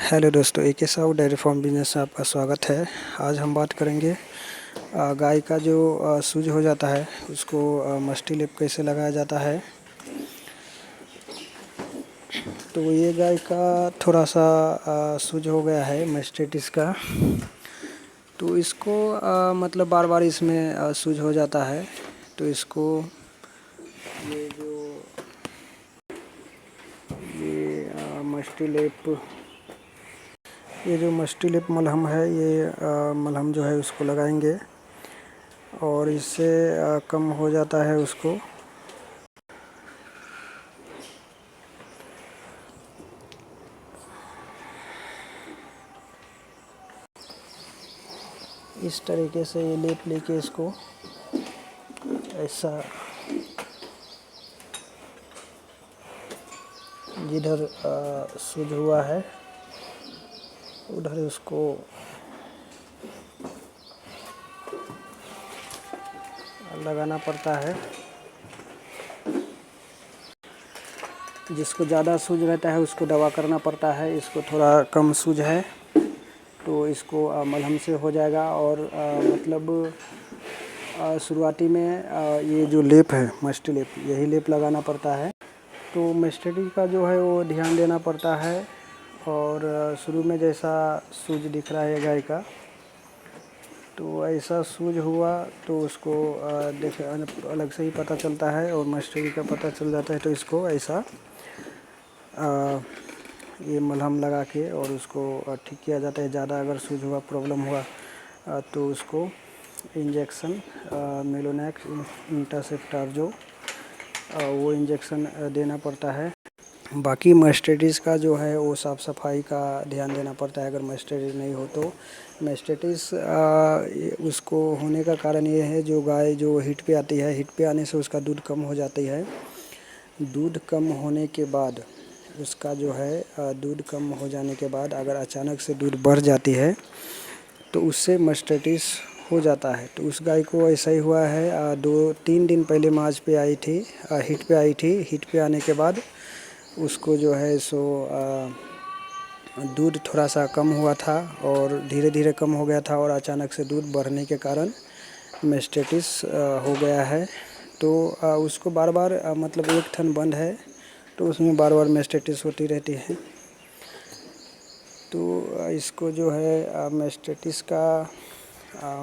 Hello दोस्तों, AK Sahu dairy farm business में आपका स्वागत है। आज हम बात करेंगे गाय का जो सूज हो जाता है उसको मस्टी लिप कैसे लगाया जाता है। तो ये गाय का थोड़ा सा सूज हो गया है मास्टिटिस का। तो इसको मतलब बार बार इसमें सूज हो जाता है। तो इसको ये जो मस्टी लिप ये जो मस्टी लिप मलहम है, ये मलहम जो है उसको लगाएंगे और इससे कम हो जाता है उसको। इस तरीके से ये लेप लेके इसको ऐसा जिधर सूज हुआ है उधर उसको लगाना पड़ता है। जिसको ज़्यादा सूज रहता है उसको दवा करना पड़ता है। इसको थोड़ा कम सूज है तो इसको मलहम से हो जाएगा। और मतलब शुरुआती में ये जो लेप है मस्टी लेप, यही लेप लगाना पड़ता है। तो मस्टडी का जो है वो ध्यान देना पड़ता है। और शुरू में जैसा सूज दिख रहा है गाय का, तो ऐसा सूज हुआ तो उसको देख अलग से ही पता चलता है और मस्टडी का पता चल जाता है। तो इसको ऐसा ये मलहम लगा के और उसको ठीक किया जाता है। ज़्यादा अगर सूज हुआ, प्रॉब्लम हुआ तो उसको इंजेक्शन मेलोनेक इंटरसेप्टर जो वो इंजेक्शन देना पड़ता है। बाकी मास्टिटिस का जो है वो साफ़ सफाई का ध्यान देना पड़ता है। अगर मास्टिटिस नहीं हो तो मास्टिटिस उसको होने का कारण ये है, जो गाय जो हीट पे आती है, हीट पे आने से उसका दूध कम हो जाती है। दूध कम होने के बाद उसका जो है दूध कम हो जाने के बाद अगर अचानक से दूध बढ़ जाती है तो उससे मास्टिटिस हो जाता है। तो उस गाय को ऐसा ही हुआ है। 2-3 दिन पहले मार्च पे आई थी, हीट पे आई थी। हीट पे आने के बाद उसको जो है सो दूध थोड़ा सा कम हुआ था और धीरे धीरे कम हो गया था और अचानक से दूध बढ़ने के कारण मास्टिटिस हो गया है। तो उसको बार बार मतलब एक थन बंद है तो उसमें बार बार मास्टिटिस होती रहती है। तो इसको जो है मास्टिटिस का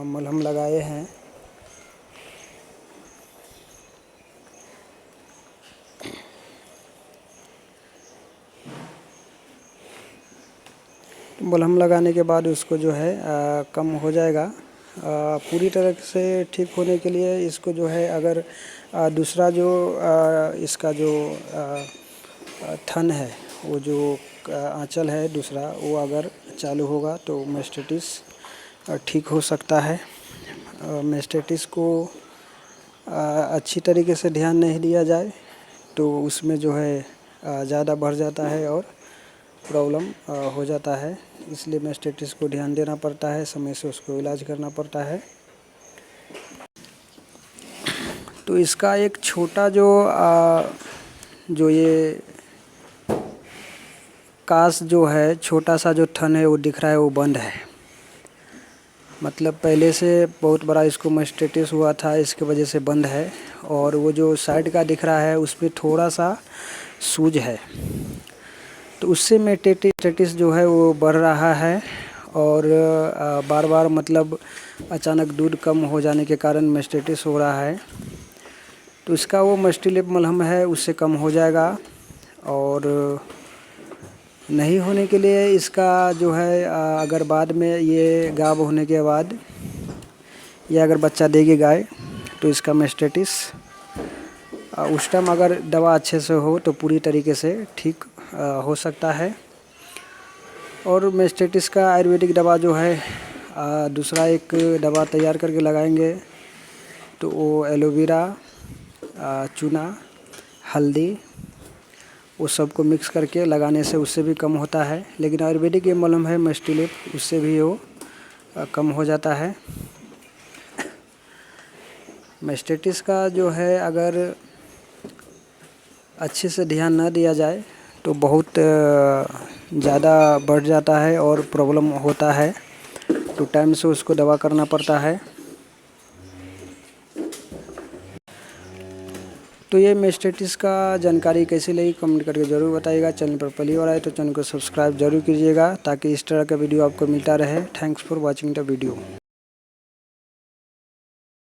मलहम लगाए हैं। तो मलहम लगाने के बाद उसको जो है कम हो जाएगा। पूरी तरह से ठीक होने के लिए इसको जो है अगर दूसरा जो इसका जो थन है, वो जो आंचल है दूसरा, वो अगर चालू होगा तो मास्टिटिस ठीक हो सकता है। मास्टिटिस को अच्छी तरीके से ध्यान नहीं दिया जाए तो उसमें जो है ज़्यादा बढ़ जाता है और प्रॉब्लम हो जाता है। इसलिए मास्टिटिस को ध्यान देना पड़ता है, समय से उसको इलाज करना पड़ता है। तो इसका एक छोटा जो ये कास जो है, छोटा सा जो थन है वो दिख रहा है, वो बंद है। मतलब पहले से बहुत बड़ा इसको मास्टिटिस हुआ था, इसके वजह से बंद है। और वो जो साइड का दिख रहा है उसमें थोड़ा सा सूज है, तो उससे मास्टिटिस जो है वो बढ़ रहा है। और बार बार मतलब अचानक दूध कम हो जाने के कारण मास्टिटिस हो रहा है। तो इसका वो मस्टी लिप मलहम है, उससे कम हो जाएगा। और नहीं होने के लिए इसका जो है अगर बाद में ये गाभ होने के बाद या अगर बच्चा देगी गाय तो इसका मास्टिटिस उस टाइम अगर दवा अच्छे से हो तो पूरी तरीके से ठीक हो सकता है। और मास्टिटिस का आयुर्वेदिक दवा जो है दूसरा एक दवा तैयार करके लगाएंगे तो वो एलोवेरा, चूना, हल्दी, वो सबको मिक्स करके लगाने से उससे भी कम होता है। लेकिन आयुर्वेदिक ये मलहम है मस्टी लिप, उससे भी वो कम हो जाता है। मास्टिटिस का जो है अगर अच्छे से ध्यान न दिया जाए तो बहुत ज़्यादा बढ़ जाता है और प्रॉब्लम होता है, तो टाइम से उसको दवा करना पड़ता है। तो ये मेस्टेटिस का जानकारी कैसी लगी कमेंट करके ज़रूर बताइएगा। चैनल पर पहली बार आए तो चैनल को सब्सक्राइब जरूर कीजिएगा ताकि इस तरह का वीडियो आपको मिलता रहे। Thanks for watching the video.